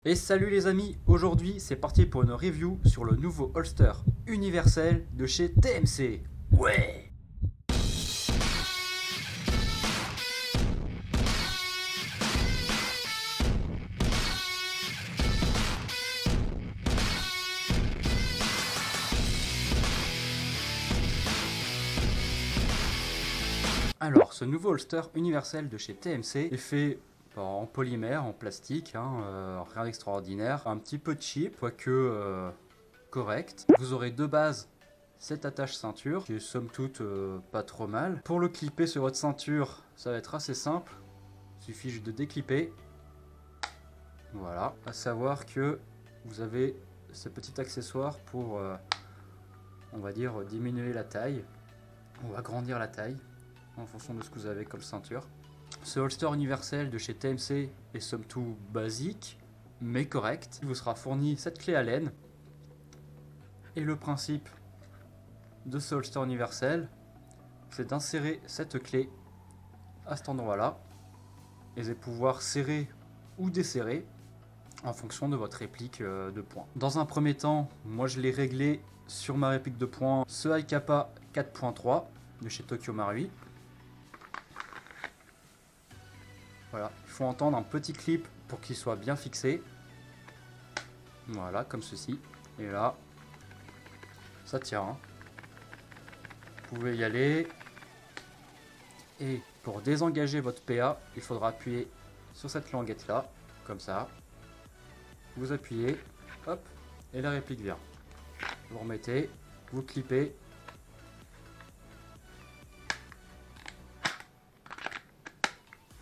Et salut les amis, aujourd'hui c'est parti pour une review sur le nouveau holster universel de chez TMC. Ouais! Alors, ce nouveau holster universel de chez TMC est fait en polymère, en plastique, rien d'extraordinaire, un petit peu cheap, quoique correct. Vous aurez deux bases, cette attache ceinture, qui est somme toute pas trop mal. Pour le clipper sur votre ceinture, ça va être assez simple, il suffit juste de déclipper. Voilà, à savoir que vous avez ce petit accessoire pour, on va dire, diminuer la taille, ou agrandir la taille, en fonction de ce que vous avez comme ceinture. Ce holster universel de chez TMC est somme toute basique, mais correct. Il vous sera fourni cette clé Allen. Et le principe de ce holster universel, c'est d'insérer cette clé à cet endroit-là, et de pouvoir serrer ou desserrer en fonction de votre réplique de poing. Dans un premier temps, moi je l'ai réglé sur ma réplique de poing, ce Hi-Capa 4.3 de chez Tokyo Marui. Voilà, il faut entendre un petit clip pour qu'il soit bien fixé. Voilà, comme ceci. Et là, ça tient. Vous pouvez y aller. Et pour désengager votre PA, il faudra appuyer sur cette languette là, comme ça. Vous appuyez, hop, et la réplique vient. Vous remettez, vous clippez.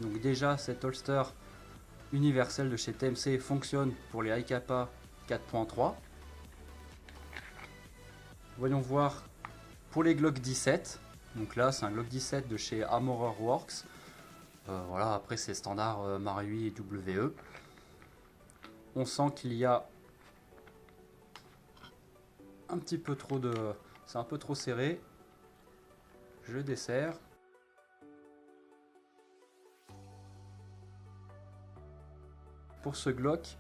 Donc déjà, cet holster universel de chez TMC fonctionne pour les Hi-Capa 4.3. Voyons voir pour les Glock 17. Donc là, c'est un Glock 17 de chez Armorer Works. Voilà, après c'est standard Marui et WE. On sent qu'il y a un petit peu trop de... C'est un peu trop serré. Je desserre. Pour ce Glock,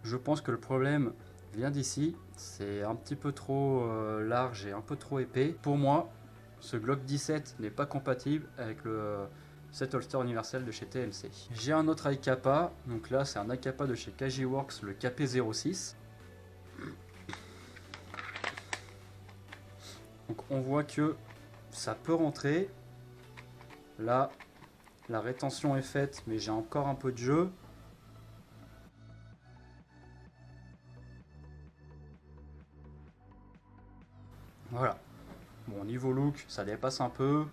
je pense que le problème vient d'ici. C'est un petit peu trop large et un peu trop épais. Pour moi, ce Glock 17 n'est pas compatible avec cet holster universel de chez TMC. J'ai un autre Hi-Capa, donc là c'est un Hi-Capa de chez Kajiworks, le KP06. Donc on voit que ça peut rentrer. Là, la rétention est faite, mais j'ai encore un peu de jeu. Voilà. Bon, niveau look, ça dépasse un peu,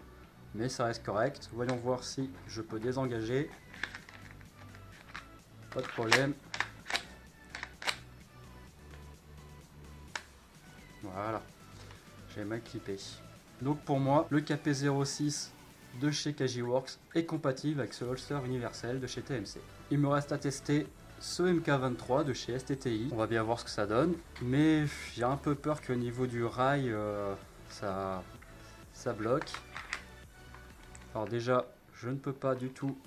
mais ça reste correct. Voyons voir si je peux désengager. Pas de problème. Voilà. J'ai mal clippé. Donc pour moi, le KP06 de chez Kajiworks est compatible avec ce holster universel de chez TMC. Il me reste à tester ce MK23 de chez STTI. On va bien voir ce que ça donne. Mais j'ai un peu peur qu'au niveau du rail, ça bloque. Alors déjà, je ne peux pas du tout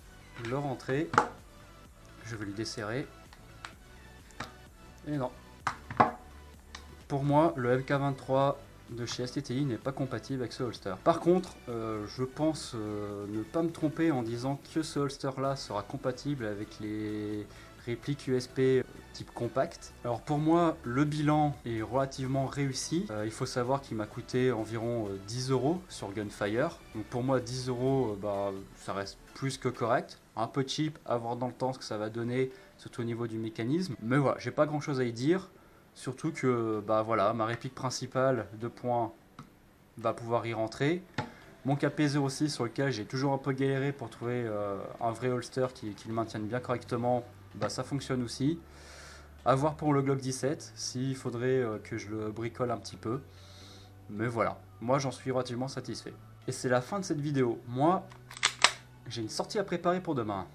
le rentrer. Je vais lui desserrer. Et non. Pour moi, le MK23 de chez STTI n'est pas compatible avec ce holster. Par contre, je pense ne pas me tromper en disant que ce holster là sera compatible avec les répliques USP type compact. Alors pour moi, le bilan est relativement réussi. Il faut savoir qu'il m'a coûté environ 10 € sur Gunfire. Donc pour moi, 10 €, ça reste plus que correct. Un peu cheap, à voir dans le temps ce que ça va donner, surtout au niveau du mécanisme. Mais voilà, j'ai pas grand chose à y dire. Surtout que voilà, ma réplique principale de poing va pouvoir y rentrer. Mon KP06 sur lequel j'ai toujours un peu galéré pour trouver un vrai holster qui le maintienne bien correctement, ça fonctionne aussi. A voir pour le Glock 17, s'il faudrait que je le bricole un petit peu. Mais voilà, moi j'en suis relativement satisfait. Et c'est la fin de cette vidéo. Moi, j'ai une sortie à préparer pour demain.